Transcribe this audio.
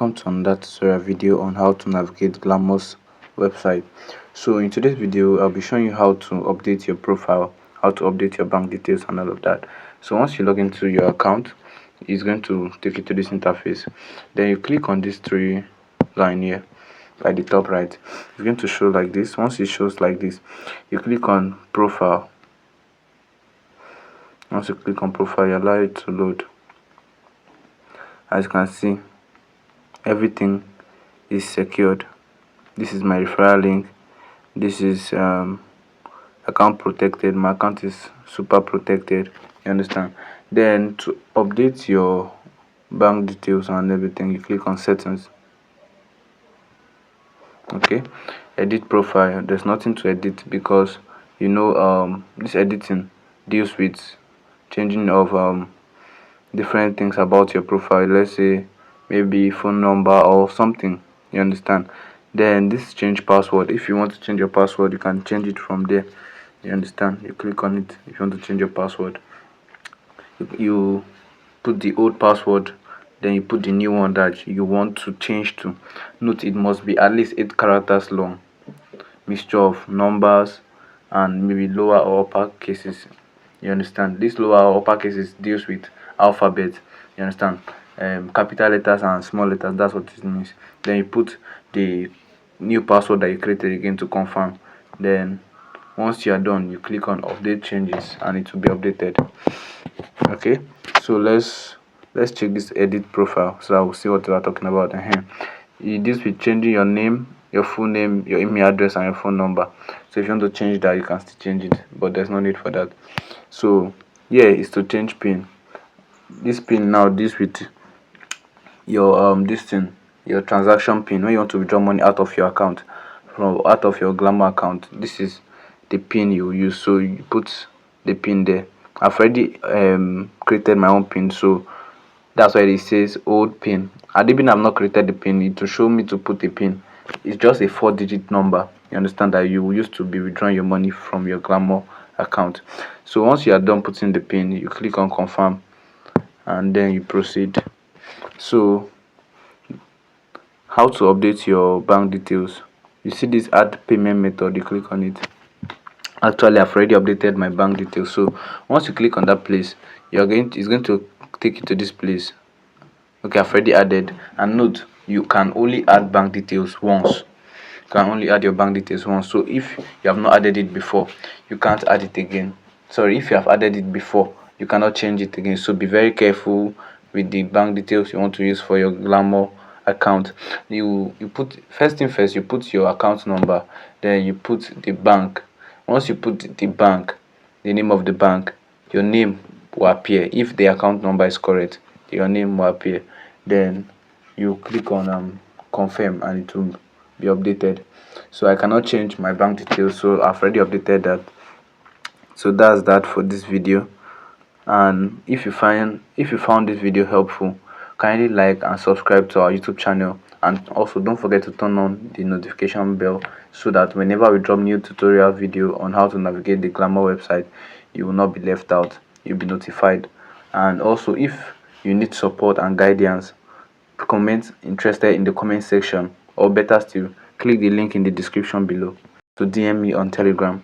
Welcome to another tutorial video on how to navigate Glamour's website. So in today's video I'll be showing you how to update your profile, how to update your bank details and all of that. So once you log into your account, it's going to take you to this interface. Then you click on this three line here at the top right. It's going to show like this. Once it shows like this, you click on profile. Once you click on profile, you allow it to load. As you can see, everything is secured. This is my referral link. This is account protected. My account is super protected, you understand. Then to update your bank details and everything, you click on settings. Okay, edit profile. There's nothing to edit because this editing deals with changing of different things about your profile. Let's say maybe phone number or something, you understand. Then this change password. If you want to change your password, you can change it from there, you understand. You click on it. If you want to change your password, you put the old password, then you put the new one that you want to change to. Note, it must be at least 8 characters long, mixture of numbers and maybe lower or upper cases, you understand. This lower or upper cases deals with alphabet, you understand. Capital letters and small letters, that's what it means. Then you put the new password that you created again to confirm. Then once you are done, you click on update changes and it will be updated. Okay, so let's check this edit profile so I will see what we are talking about. It deals with changing your name, your full name, your email address and your phone number. So if you want to change that, you can still change it, but there's no need for that. So here is to change pin. This pin now deals with your your transaction pin. When you want to withdraw money out of your account, from out of your Glamour account, this is the pin you use. So you put the pin there. I've already created my own pin, so that's why it says old pin. And even I've not created the pin, it will show me to put a pin. It's just a 4-digit number, you understand, that you used to be withdrawing your money from your Glamour account. So once you are done putting the pin, you click on confirm and then you proceed. So how to update your bank details? You see this add payment method, you click on it. Actually, I've already updated my bank details. So once you click on that place, it's going to take you to this place. Okay, I've already added. And note, you can only add bank details once. You can only add your bank details once. So if you have not added it before, you can't add it again. Sorry, if you have added it before, you cannot change it again. So be very careful with the bank details you want to use for your Glamour account. You put, first thing first, you put your account number, then you put the bank. Once you put the bank, the name of the bank, your name will appear. If the account number is correct, your name will appear. Then you click on confirm and it will be updated. So I cannot change my bank details, so I've already updated that. So that's that for this video. And if you found this video helpful, kindly like and subscribe to our YouTube channel, and also don't forget to turn on the notification bell so that whenever we drop new tutorial video on how to navigate the Glamour website, you will not be left out, you'll be notified. And also, if you need support and guidance, comment interested in the comment section, or better still, click the link in the description below to DM me on Telegram.